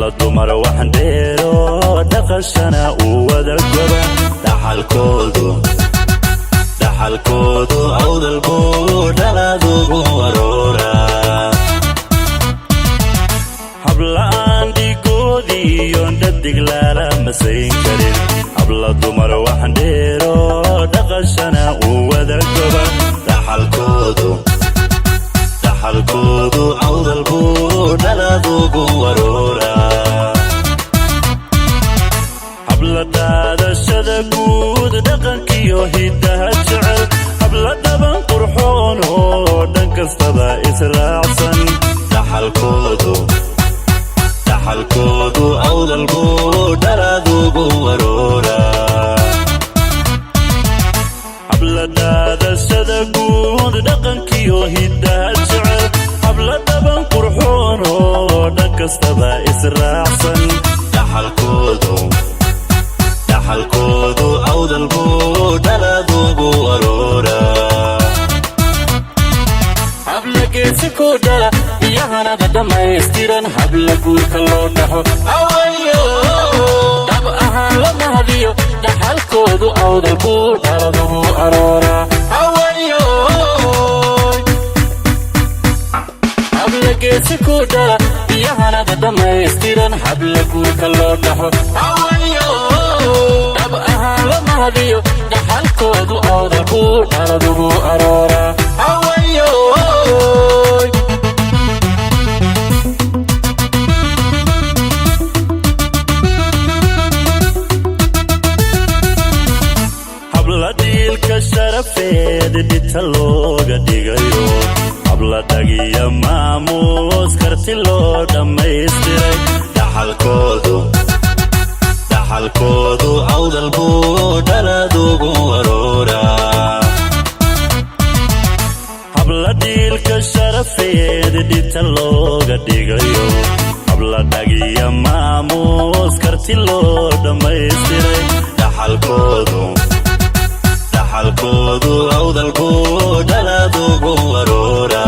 habla dumar waxaan dheero dhaqashana uu wada goba dhaxalkoodu awdalku dhaladugu aroora hablaan dhigoodiyo dhadig laala masayn karin habla dumar waxaan dheero dhaqashana uu wada goba dhaxalkoodu awdalku dhaladugu aroora habla daadashada guud dhaqankiyo hidaha jecel habla dhaban qurxoon oo dhan kastaba israacsan dhaxalkoodu awdalku dhaladugu aroora habla daadashada guud dhaqankiyo hidaha jecel habla dhaban qurxoon oo dhan kastaba israacsan dhaxalkoodu awdalku dhaladugu aroora habla geesi ku dhala iyahanada dhammaystiran habla guurka loo dhaxo awayo dhab ahaan la mahadiyo dhaxalkoodu awdalku dhaladugu aroora awayo habla geesi ku dhala iyahanada dhammaystiran habla guurka loo dhaxo awayo dhab ahaan la mahadiyo dhaxalkoodu awdalku dhaladugu aroora awayo habla dhiilka sharafeed dhita looga dhigayo habla dhagiya maamuus karti loo dhammaystiray dhaxalkoodu awdalku dhaladugu aroora habla dhiilka sharafeed dhita looga dhigayo habla dhagiya maamuus karti loo dhammaystiray dhaxalkoodu awdalku dhaladugu aroora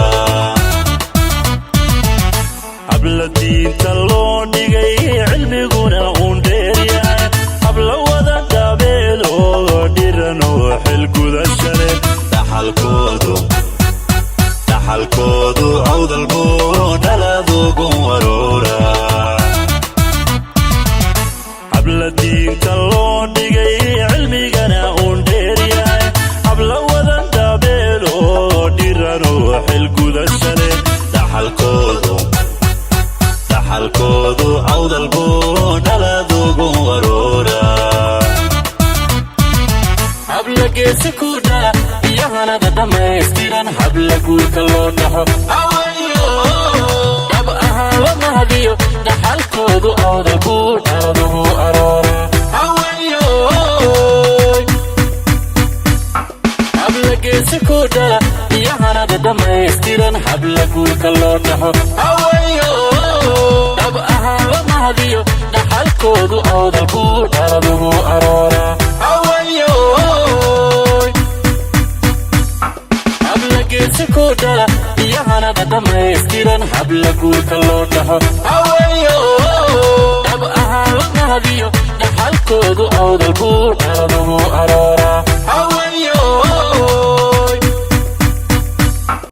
habla diinta loo dhigay cilmiguna uun dheeryahay habla wada dhaabeel oo dhiran oo xil gudashale dhaxalkoodu awdalku dhaladugu aroora habla diinta loo dhigay cilmigana uun dheeryahay habla wada dhaabeel oo dhiran oo xil gudashale dhaxalkoodu awdalku dhaladugu aroora habla geesi ku dhala iyahanada dhammaystiran habla guurka loo dhaxo awayo dhab ahaan la mahadiyo dhaxalkoodu awdalku dhaladugu aroora awayo habla geesi ku dhala iyahanada dhammaystiran habla guurka loo dhaxo awayo dhab ahaan la mahadiyo dhaxalkoodu awdalku dhaladugu aroora awayo habla geesi ku dhala iyahanada dhammaystiran habla guurka loo dhaxo awayo dhab ahaan la mahadiyo dhaxalkoodu awdalku dhaladugu